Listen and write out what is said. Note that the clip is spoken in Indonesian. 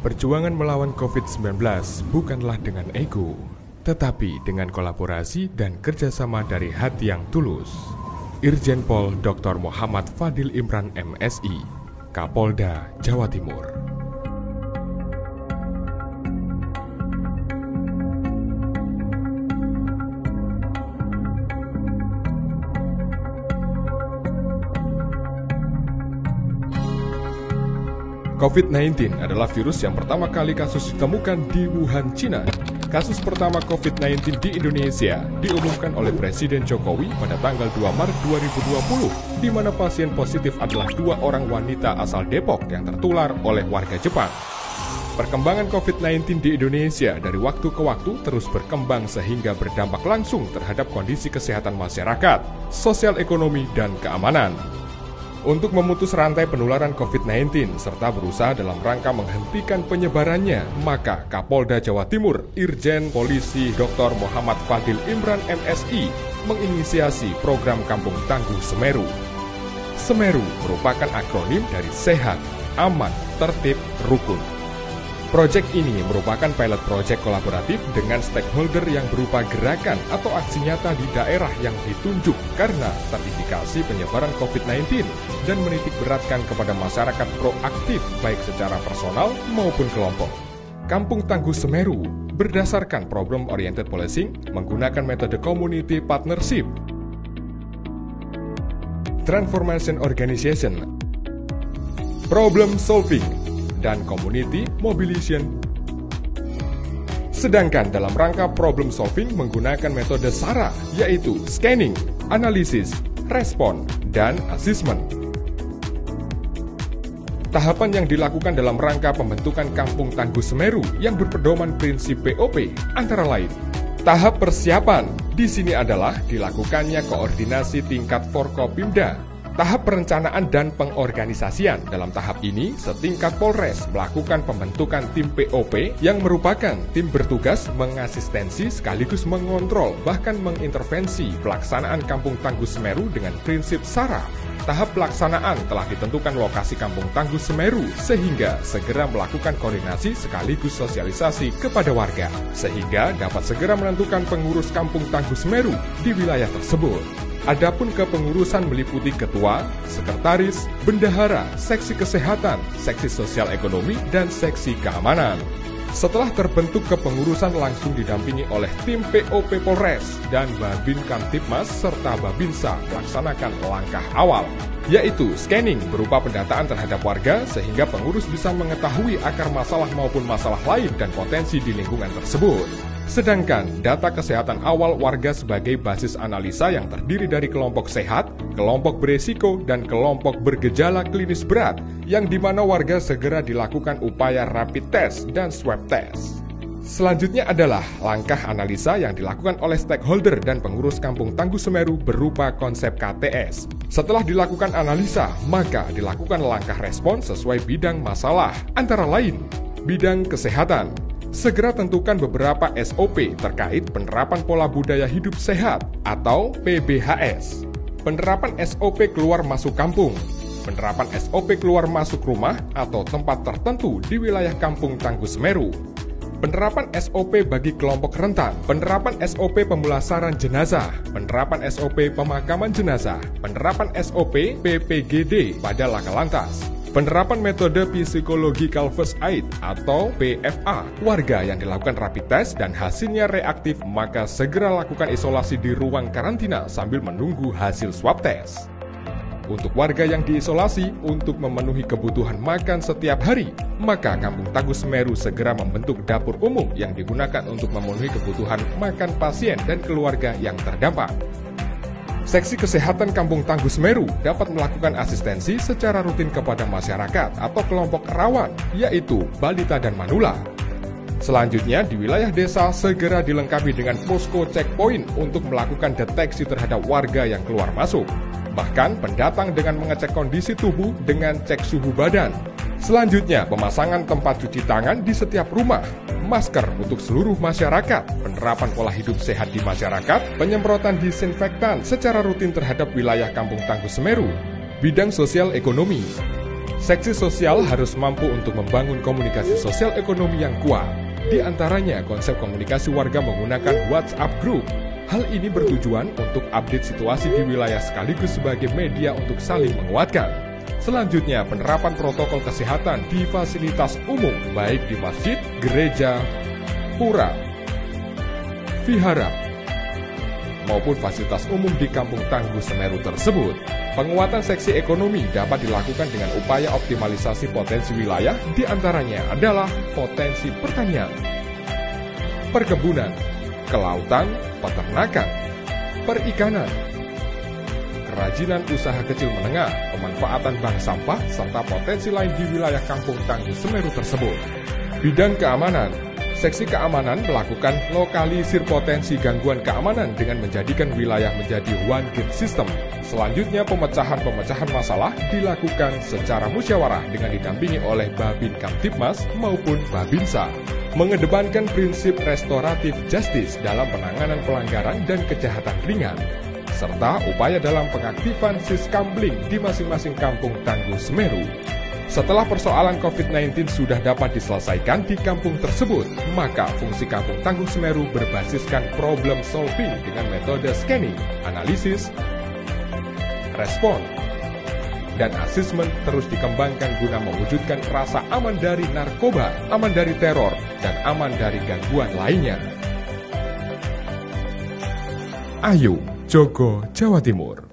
Perjuangan melawan COVID-19 bukanlah dengan ego, tetapi dengan kolaborasi dan kerjasama dari hati yang tulus. Irjen Pol Dr. Muhammad Fadil Imran MSI, Kapolda Jawa Timur. COVID-19 adalah virus yang pertama kali kasus ditemukan di Wuhan, Cina. Kasus pertama COVID-19 di Indonesia diumumkan oleh Presiden Jokowi pada tanggal 2 Maret 2020, di mana pasien positif adalah 2 orang wanita asal Depok yang tertular oleh warga Jepang. Perkembangan COVID-19 di Indonesia dari waktu ke waktu terus berkembang sehingga berdampak langsung terhadap kondisi kesehatan masyarakat, sosial ekonomi, dan keamanan. Untuk memutus rantai penularan COVID-19 serta berusaha dalam rangka menghentikan penyebarannya, maka Kapolda Jawa Timur, Irjen Polisi Dr. Muhammad Fadil Imran MSI, menginisiasi program Kampung Tangguh Semeru. Semeru merupakan akronim dari sehat, aman, tertib, rukun. Proyek ini merupakan pilot project kolaboratif dengan stakeholder yang berupa gerakan atau aksi nyata di daerah yang ditunjuk karena terindikasi penyebaran COVID-19 dan menitik beratkan kepada masyarakat proaktif baik secara personal maupun kelompok. Kampung Tangguh Semeru berdasarkan problem-oriented policing menggunakan metode community partnership, transformation organization, problem solving, dan community mobilization. Sedangkan dalam rangka problem solving menggunakan metode SARA, yaitu scanning, analisis, respon, dan assessment. Tahapan yang dilakukan dalam rangka pembentukan Kampung Tangguh Semeru yang berpedoman prinsip POP antara lain. Tahap persiapan di sini adalah dilakukannya koordinasi tingkat Forkopimda. Tahap perencanaan dan pengorganisasian. Dalam tahap ini, setingkat Polres melakukan pembentukan tim POP yang merupakan tim bertugas mengasistensi sekaligus mengontrol bahkan mengintervensi pelaksanaan Kampung Tangguh Semeru dengan prinsip SARA. Tahap pelaksanaan telah ditentukan lokasi Kampung Tangguh Semeru sehingga segera melakukan koordinasi sekaligus sosialisasi kepada warga sehingga dapat segera menentukan pengurus Kampung Tangguh Semeru di wilayah tersebut. Adapun kepengurusan meliputi ketua, sekretaris, bendahara, seksi kesehatan, seksi sosial ekonomi, dan seksi keamanan. Setelah terbentuk kepengurusan langsung didampingi oleh tim POP Polres dan Babin Kamtibmas serta Babinsa melaksanakan langkah awal, yaitu scanning berupa pendataan terhadap warga sehingga pengurus bisa mengetahui akar masalah maupun masalah lain dan potensi di lingkungan tersebut. Sedangkan data kesehatan awal warga sebagai basis analisa yang terdiri dari kelompok sehat, kelompok beresiko, dan kelompok bergejala klinis berat, yang dimana warga segera dilakukan upaya rapid test dan swab test. Selanjutnya adalah langkah analisa yang dilakukan oleh stakeholder dan pengurus Kampung Tangguh Semeru berupa konsep KTS. Setelah dilakukan analisa, maka dilakukan langkah respon sesuai bidang masalah, antara lain bidang kesehatan. Segera tentukan beberapa SOP terkait penerapan pola budaya hidup sehat atau PBHS. Penerapan SOP keluar masuk kampung. Penerapan SOP keluar masuk rumah atau tempat tertentu di wilayah Kampung Tangguh Semeru. Penerapan SOP bagi kelompok rentan. Penerapan SOP pemulasaran jenazah. Penerapan SOP pemakaman jenazah. Penerapan SOP PPGD pada laka lantas. Penerapan metode Psychological First Aid atau PFA. Warga yang dilakukan rapid test dan hasilnya reaktif maka segera lakukan isolasi di ruang karantina sambil menunggu hasil swab test. Untuk warga yang diisolasi untuk memenuhi kebutuhan makan setiap hari, maka Kampung Tangguh Semeru segera membentuk dapur umum yang digunakan untuk memenuhi kebutuhan makan pasien dan keluarga yang terdampak. Seksi Kesehatan Kampung Tangguh Semeru dapat melakukan asistensi secara rutin kepada masyarakat atau kelompok rawan, yaitu balita dan manula. Selanjutnya, di wilayah desa segera dilengkapi dengan posko checkpoint untuk melakukan deteksi terhadap warga yang keluar masuk. Bahkan pendatang dengan mengecek kondisi tubuh dengan cek suhu badan. Selanjutnya, pemasangan tempat cuci tangan di setiap rumah, masker untuk seluruh masyarakat, penerapan pola hidup sehat di masyarakat, penyemprotan disinfektan secara rutin terhadap wilayah Kampung Tangguh Semeru, bidang sosial ekonomi. Seksi sosial harus mampu untuk membangun komunikasi sosial ekonomi yang kuat. Di antaranya konsep komunikasi warga menggunakan WhatsApp Group. Hal ini bertujuan untuk update situasi di wilayah sekaligus sebagai media untuk saling menguatkan. Selanjutnya, penerapan protokol kesehatan di fasilitas umum, baik di masjid, gereja, pura, vihara, maupun fasilitas umum di Kampung Tangguh Semeru tersebut. Penguatan seksi ekonomi dapat dilakukan dengan upaya optimalisasi potensi wilayah, di antaranya adalah potensi pertanian, perkebunan, kelautan, peternakan, perikanan, kerajinan usaha kecil menengah, pemanfaatan bank sampah, serta potensi lain di wilayah Kampung Tangguh Semeru tersebut. Bidang keamanan. Seksi keamanan melakukan lokalisir potensi gangguan keamanan dengan menjadikan wilayah menjadi one gate system. Selanjutnya, pemecahan masalah dilakukan secara musyawarah dengan didampingi oleh Babin Kamtibmas maupun Babinsa. Mengedepankan prinsip restoratif justice dalam penanganan pelanggaran dan kejahatan ringan, serta upaya dalam pengaktifan Siskambling di masing-masing Kampung Tangguh Semeru. Setelah persoalan COVID-19 sudah dapat diselesaikan di kampung tersebut, maka fungsi Kampung Tangguh Semeru berbasiskan problem solving dengan metode scanning, analisis, respon, dan asesmen terus dikembangkan guna mewujudkan rasa aman dari narkoba, aman dari teror, dan aman dari gangguan lainnya. Ayu, Jogo, Jawa Timur.